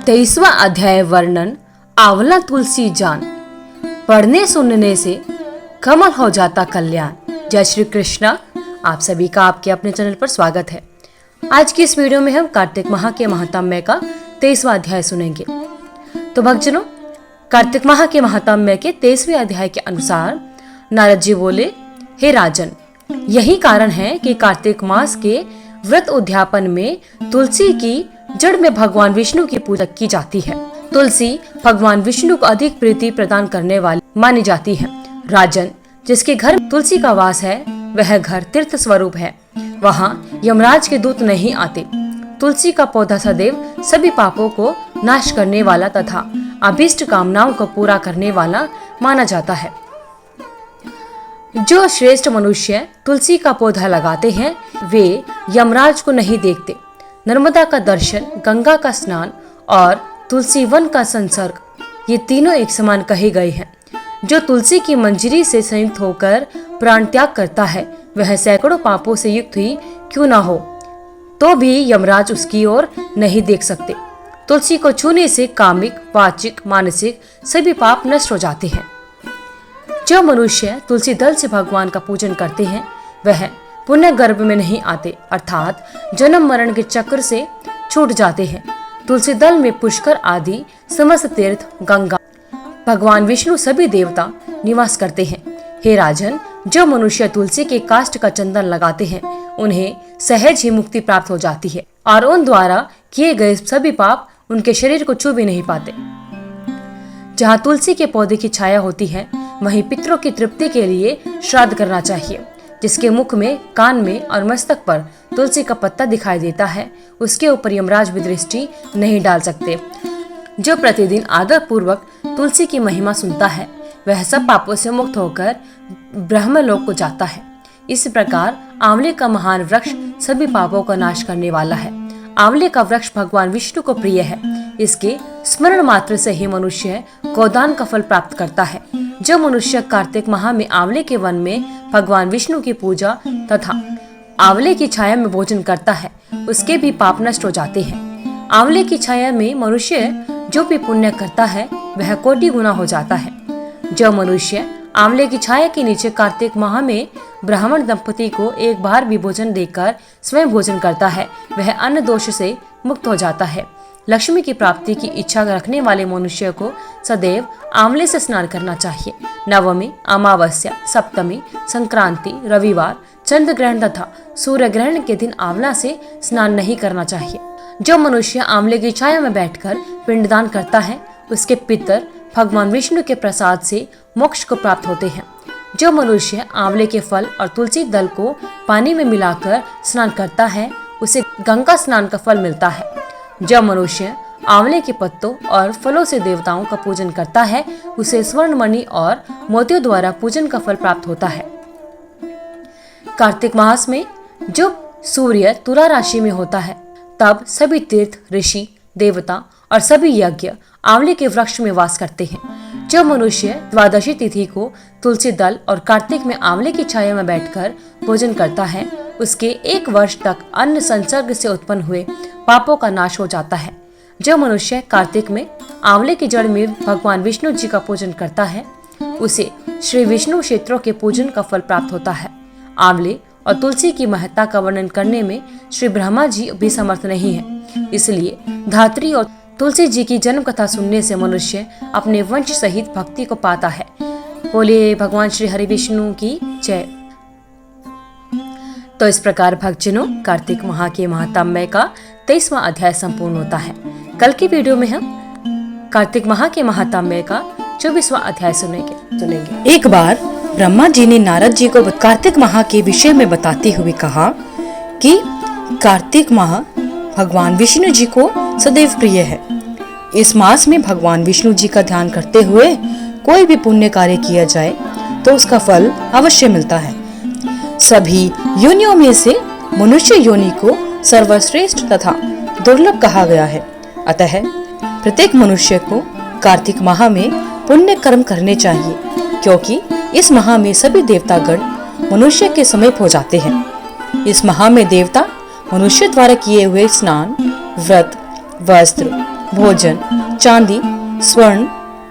23वां अध्याय वर्णन आंवला तुलसी जान। पढ़ने सुनने से कमल हो जाता कल्याण। जय श्री कृष्णा। आप सभी का आपके अपने चैनल पर स्वागत है। आज की इस वीडियो में हम कार्तिक माह के महात्म्य का 23वां अध्याय सुनेंगे। तो भक्तजनों, कार्तिक माह के महात्म्य के 23वें अध्याय के अनुसार नारद जी बोले, हे राजन, यही कारण है कि कार्तिक मास के व्रत उद्यापन में तुलसी की जड़ में भगवान विष्णु की पूजा की जाती है। तुलसी भगवान विष्णु को अधिक प्रीति प्रदान करने वाली मानी जाती है। राजन, जिसके घर में तुलसी का वास है वह घर तीर्थ स्वरूप है। वहाँ यमराज के दूत नहीं आते। तुलसी का पौधा सदैव सभी पापों को नाश करने वाला तथा अभीष्ट कामनाओं को पूरा करने वाला माना जाता है। जो श्रेष्ठ मनुष्य तुलसी का पौधा लगाते हैं वे यमराज को नहीं देखते। नर्मदा का दर्शन, गंगा का स्नान और तुलसी वन का संसर्ग, ये तीनों एक समान कहे गए हैं। जो तुलसी की मंजरी से संयुक्त होकर प्राण त्याग करता है वह सैकड़ों पापों से युक्त ही क्यों न हो तो भी यमराज उसकी ओर नहीं देख सकते। तुलसी को छूने से कामिक, वाचिक, मानसिक सभी पाप नष्ट हो जाते हैं। जो मनुष्य तुलसी दल से भगवान का पूजन करते हैं वह पुण्य गर्भ में नहीं आते, अर्थात जन्म मरण के चक्र से छूट जाते हैं। तुलसी दल में पुष्कर आदि समस्त तीर्थ, गंगा, भगवान विष्णु सभी देवता निवास करते हैं। हे राजन, जो मनुष्य तुलसी के काष्ठ का चंदन लगाते हैं उन्हें सहज ही मुक्ति प्राप्त हो जाती है और उन द्वारा किए गए सभी पाप उनके शरीर को छू भी नहीं पाते। जहाँ तुलसी के पौधे की छाया होती है वहीं पितरों की तृप्ति के लिए श्राद्ध करना चाहिए। जिसके मुख में, कान में और मस्तक पर तुलसी का पत्ता दिखाई देता है उसके ऊपर यमराज भी दृष्टि नहीं डाल सकते। जो प्रतिदिन आदर पूर्वक तुलसी की महिमा सुनता है वह सब पापों से मुक्त होकर ब्रह्मलोक को जाता है। इस प्रकार आंवले का महान वृक्ष सभी पापों का नाश करने वाला है। आंवले का वृक्ष भगवान विष्णु को प्रिय है। इसके स्मरण मात्र से ही मनुष्य गोदान का फल प्राप्त करता है। जो मनुष्य कार्तिक माह में आंवले के वन में भगवान विष्णु की पूजा तथा आंवले की छाया में भोजन करता है उसके भी पाप नष्ट हो जाते हैं। आंवले की छाया में मनुष्य जो भी पुण्य करता है वह कोटि गुना हो जाता है। जो मनुष्य आंवले की छाया के नीचे कार्तिक माह में ब्राह्मण दंपति को एक बार भी भोजन देकर स्वयं भोजन करता है वह अन्न दोष से मुक्त हो जाता है। लक्ष्मी की प्राप्ति की इच्छा रखने वाले मनुष्य को सदैव आंवले से स्नान करना चाहिए। नवमी, अमावस्या, सप्तमी, संक्रांति, रविवार, चंद्र ग्रहण तथा सूर्य ग्रहण के दिन आंवला से स्नान नहीं करना चाहिए। जो मनुष्य आंवले की छाया में बैठकर पिंडदान करता है उसके पितर भगवान विष्णु के प्रसाद से मोक्ष को प्राप्त होते हैं। जो मनुष्य आंवले के फल और तुलसी दल को पानी में मिलाकर स्नान करता है उसे गंगा स्नान का फल मिलता है। जो मनुष्य आंवले के पत्तों और फलों से देवताओं का पूजन करता है उसे स्वर्ण मणि और मोतियों द्वारा पूजन का फल प्राप्त होता है। कार्तिक मास में जब सूर्य तुला राशि में होता है तब सभी तीर्थ, ऋषि, देवता और सभी यज्ञ आंवले के वृक्ष में वास करते हैं। जो मनुष्य द्वादशी तिथि को तुलसी दल और कार्तिक में आंवले की छाया में बैठकर भोजन करता है उसके 1 वर्ष तक अन्न संसर्ग से उत्पन्न हुए पापों का नाश हो जाता है। जो मनुष्य कार्तिक में आंवले की जड़ में भगवान विष्णु जी का पूजन करता है उसे श्री विष्णु क्षेत्रों के पूजन का फल प्राप्त होता है। आंवले और तुलसी की महत्ता का वर्णन करने में श्री ब्रह्मा जी भी समर्थ नहीं है। इसलिए धात्री और तुलसी जी की जन्म कथा सुनने से मनुष्य अपने वंश सहित भक्ति को पाता है। बोले भगवान श्री हरि विष्णु की जय। तो इस प्रकार भक्तजनों, कार्तिक माह के महात्म्य का 23वां अध्याय संपूर्ण होता है। कल की वीडियो में हम कार्तिक माह के महात्म्य का 24वां अध्याय सुनेंगे। एक बार ब्रह्मा जी ने नारद जी को कार्तिक माह के विषय में बताते हुए कहा कि कार्तिक माह भगवान विष्णु जी को सदैव प्रिय है। इस मास में भगवान विष्णु जी का ध्यान करते हुए कोई भी पुण्य कार्य किया जाए तो उसका फल अवश्य मिलता है। सभी योनियों में से मनुष्य योनि को सर्वश्रेष्ठ तथा दुर्लभ कहा गया है। अतः प्रत्येक मनुष्य को कार्तिक माह में पुण्य कर्म करने चाहिए, क्योंकि इस माह में सभी देवतागण मनुष्य के समीप हो जाते हैं। इस माह में देवता मनुष्य द्वारा किए हुए स्नान, व्रत, वस्त्र, भोजन, चांदी, स्वर्ण,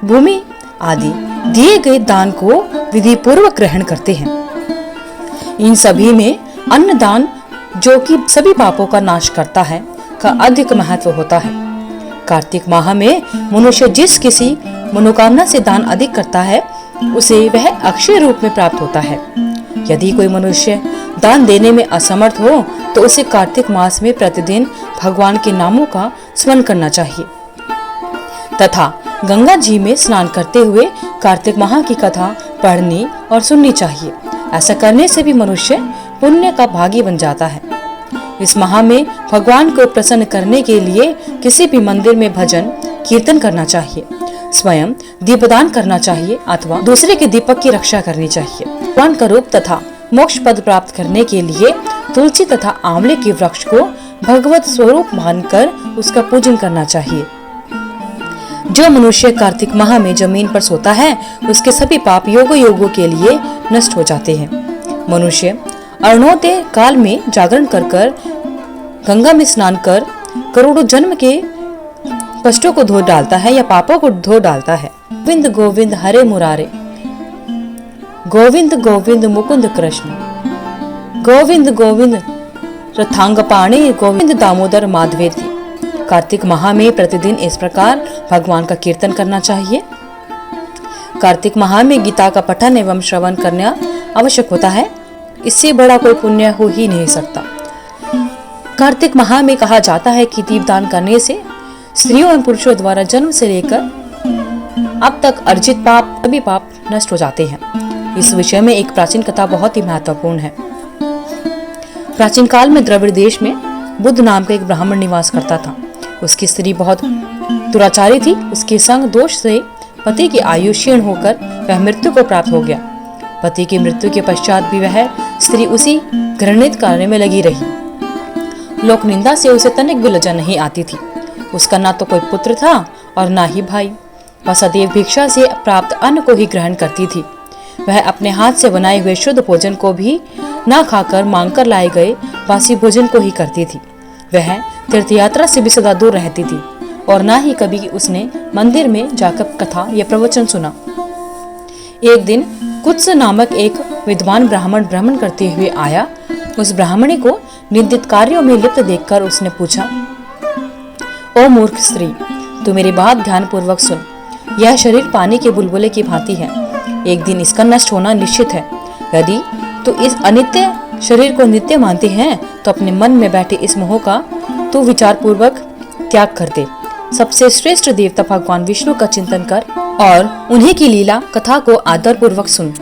भूमि आदि दिए गए दान को विधि पूर्वक ग्रहण करते हैं। इन सभी में अन्नदान, जो कि सभी पापों का नाश करता है, का अधिक महत्व होता है। कार्तिक माह में मनुष्य जिस किसी मनोकामना से दान अधिक करता है, उसे वह अक्षय रूप में प्राप्त होता है। यदि कोई मनुष्य दान देने में असमर्थ हो तो उसे कार्तिक मास में प्रतिदिन भगवान के नामों का स्मरण करना चाहिए तथा गंगा जी में स्नान करते हुए कार्तिक माह की कथा पढ़नी और सुननी चाहिए। ऐसा करने से भी मनुष्य पुण्य का भागी बन जाता है। इस माह में भगवान को प्रसन्न करने के लिए किसी भी मंदिर में भजन कीर्तन करना चाहिए, स्वयं दीपदान करना चाहिए अथवा दूसरे के दीपक की रक्षा करनी चाहिए। भगवान का रूप तथा मोक्ष पद प्राप्त करने के लिए तुलसी तथा आंवले के वृक्ष को भगवत स्वरूप मानकर उसका पूजन करना चाहिए। जो मनुष्य कार्तिक माह में जमीन पर सोता है, उसके सभी पाप योगों के लिए नष्ट हो जाते हैं। मनुष्य अरुणोदय काल में जागरण कर गंगा में स्नान कर करोड़ों जन्म के कष्टों को धो डालता है या पापों को धो डालता है। गोविंद गोविंद हरे मुरारे, गोविंद गोविंद मुकुंद कृष्ण, गोविंद गोविंद रथांगपाणे, गोविंद दामोदर माधवेति। कार्तिक माह में प्रतिदिन इस प्रकार भगवान का कीर्तन करना चाहिए। कार्तिक माह में गीता का पठन एवं श्रवण करना आवश्यक होता है। इससे बड़ा कोई पुण्य हो ही नहीं सकता। कार्तिक माह में कहा जाता है कि दीपदान करने से स्त्रियों एवं पुरुषों द्वारा जन्म से लेकर अब तक अर्जित पाप, सभी पाप नष्ट हो जाते हैं। इस विषय में एक प्राचीन कथा बहुत ही महत्वपूर्ण है। प्राचीन काल में द्रविड़ देश में बुद्ध नाम का एक ब्राह्मण निवास करता था। उसकी स्त्री बहुत दुराचारी थी। उसके संग दोष से पति की आयु क्षीण होकर वह मृत्यु को प्राप्त हो गया। पति की मृत्यु के पश्चात भी वह स्त्री उसी घृणित कार्य में लगी रही। लोक निंदा से उसे तनिक भी लज्जा नहीं आती थी। उसका ना तो कोई पुत्र था और ना ही भाई। वह सदैव भिक्षा से प्राप्त अन्न को ही ग्रहण करती थी। वह अपने हाथ से बनाए हुए शुद्ध भोजन को भी ना खाकर मांगकर लाए गए बासी भोजन को ही करती थी। वह तीर्थयात्रा से भी सदा दूर रहती थी और ना ही कभी उसने मंदिर में जाकर कथा या प्रवचन सुना। एक दिन कुत्स नामक एक विद्वान ब्राह्मण भ्रमण करते हुए आया। उस ब्राह्मणी को निंदित कार्यों में लिप्त देखकर उसने पूछा, ओ मूर्ख स्त्री, तू मेरी बात ध्यान पूर्वक सुन। यह शरीर पानी के बुलबुले की भांति है। एक दिन इसका नष्ट होना निश्चित है। यदि तू इस अनित्य शरीर को नित्य मानती है तो अपने मन में बैठे इस मोह का तू विचार पूर्वक त्याग कर दे। सबसे श्रेष्ठ देवता भगवान विष्णु का चिंतन कर और उन्हीं की लीला कथा को आदर पूर्वक सुन।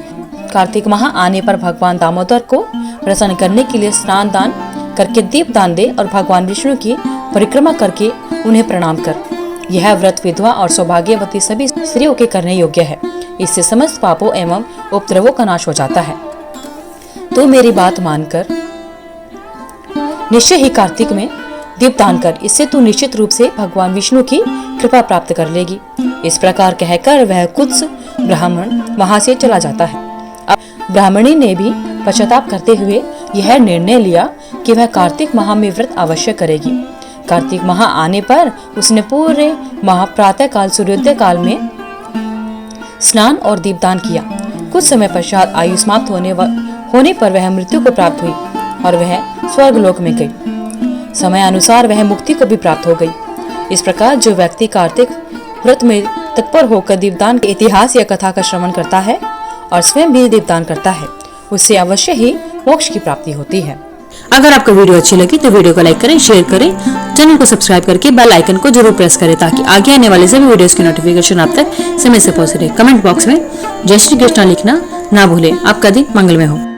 कार्तिक माह आने पर भगवान दामोदर को प्रसन्न करने के लिए स्नान दान करके दीप दान दे और भगवान विष्णु की परिक्रमा करके उन्हें प्रणाम कर। यह व्रत विधवा और सौभाग्यवती सभी स्त्रियों के करने योग्य है। इससे समस्त पापों एवं उपद्रवों का नाश हो जाता है। तो मेरी बात मानकर निश्चय ही कार्तिक में दीपदान कर। इससे तू निश्चित रूप से भगवान विष्णु की कृपा प्राप्त कर लेगी। इस प्रकार कहकर वह कुत्स ब्राह्मण वहां से चला जाता है। अब ब्राह्मणी ने भी पश्चाताप करते हुए यह निर्णय लिया कि वह कार्तिक माह में व्रत अवश्य करेगी। कार्तिक माह आने पर उसने पूरे माह प्रातः काल सूर्योदय काल में स्नान और दीपदान किया। कुछ समय पश्चात आयु समाप्त होने पर वह मृत्यु को प्राप्त हुई और वह स्वर्गलोक में गई। समय अनुसार वह मुक्ति को भी प्राप्त हो गई। इस प्रकार जो व्यक्ति कार्तिक व्रत में तत्पर होकर दीपदान के इतिहास या कथा का श्रवण करता है और स्वयं भी दीपदान करता है, उससे अवश्य ही मोक्ष की प्राप्ति होती है। अगर आपको वीडियो अच्छी लगी तो वीडियो को लाइक करें, शेयर करें, चैनल को सब्सक्राइब करके बेल आइकन को जरूर प्रेस करें ताकि आगे आने वाले सभी वीडियोस की नोटिफिकेशन आप तक समय से पहुंच रहे। कमेंट बॉक्स में जय श्री कृष्णा लिखना ना भूलें। आपका दिन मंगलमय हो।